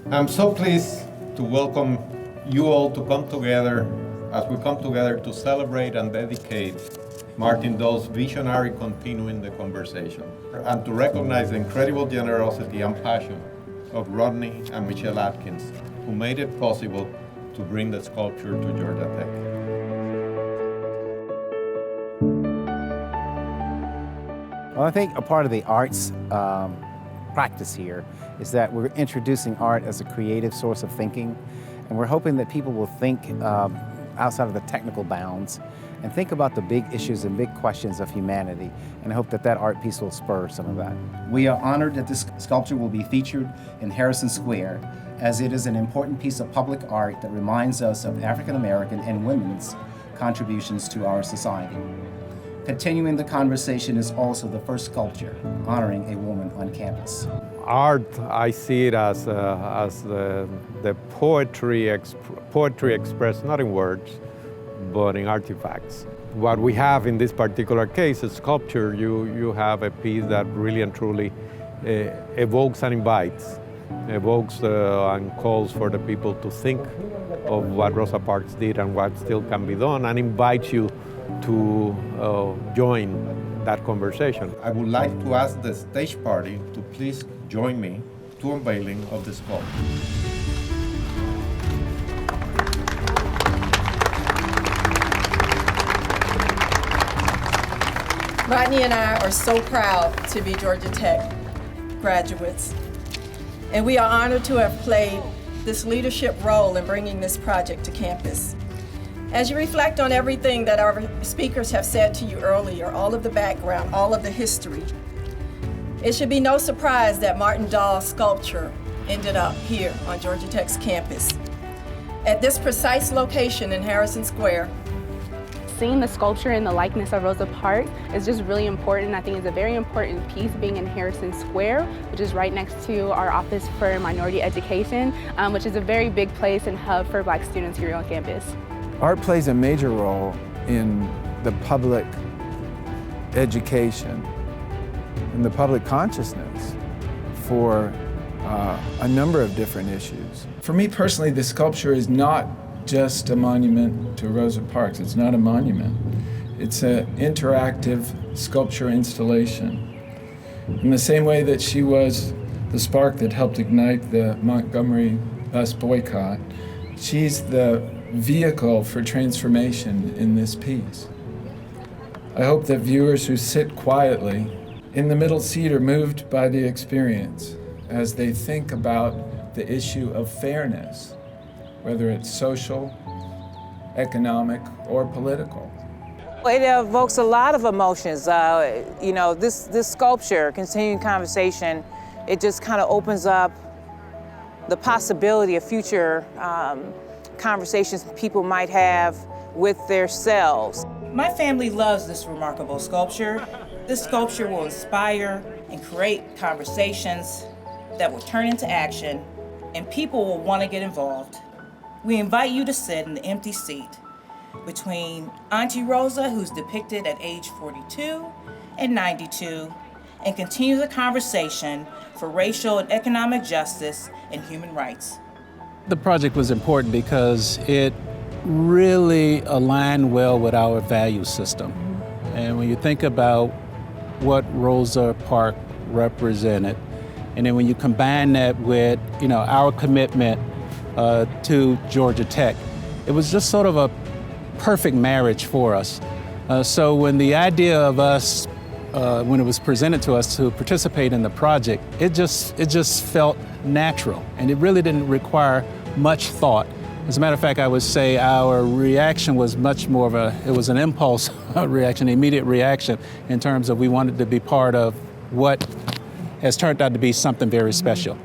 I'm so pleased to welcome you all to come together as we come together to celebrate and dedicate Martin Dole's visionary continuing the conversation, and to recognize the incredible generosity and passion of Rodney and Michelle Atkins, who made it possible to bring the sculpture to Georgia Tech. Well, I think a part of the arts practice here is that we're introducing art as a creative source of thinking, and we're hoping that people will think outside of the technical bounds and think about the big issues and big questions of humanity, and I hope that that art piece will spur some of that. We are honored that this sculpture will be featured in Harrison Square, as it is an important piece of public art that reminds us of African American and women's contributions to our society. Continuing the conversation is also the first sculpture honoring a woman on campus. Art, I see it as the poetry expressed not in words, but in artifacts. What we have in this particular case is sculpture. You have a piece that really and truly evokes and invites, and calls for the people to think of what Rosa Parks did and what still can be done, and invites you to join that conversation. I would like to ask the stage party to please join me to unveiling of the sculpture. Rodney and I are so proud to be Georgia Tech graduates, and we are honored to have played this leadership role in bringing this project to campus. As you reflect on everything that our speakers have said to you earlier, all of the background, all of the history, it should be no surprise that Martin Dole's sculpture ended up here on Georgia Tech's campus. At this precise location in Harrison Square, seeing the sculpture in the likeness of Rosa Parks is just really important. I think it's a very important piece being in Harrison Square, which is right next to our Office for Minority Education, which is a very big place and hub for Black students here on campus. Art plays a major role in the public education and the public consciousness for a number of different issues. For me personally, the sculpture is not just a monument to Rosa Parks. It's not a monument. It's an interactive sculpture installation. In the same way that she was the spark that helped ignite the Montgomery bus boycott, she's the vehicle for transformation in this piece. I hope that viewers who sit quietly in the middle seat are moved by the experience as they think about the issue of fairness, whether it's social, economic, or political. It evokes a lot of emotions. This sculpture, continuing conversation, it just kind of opens up the possibility of future conversations people might have with themselves. My family loves this remarkable sculpture. This sculpture will inspire and create conversations that will turn into action, and people will want to get involved. We invite you to sit in the empty seat between Auntie Rosa, who's depicted at age 42 and 92, and continue the conversation for racial and economic justice and human rights. The project was important because it really aligned well with our value system. And when you think about what Rosa Parks represented, and then when you combine that with our commitment to Georgia Tech, it was just sort of a perfect marriage for us. So when the idea of us, when it was presented to us to participate in the project, it just felt natural, and it really didn't require much thought. As a matter of fact, I would say our reaction was much more of it was an impulse reaction, immediate reaction, in terms of we wanted to be part of what has turned out to be something very special.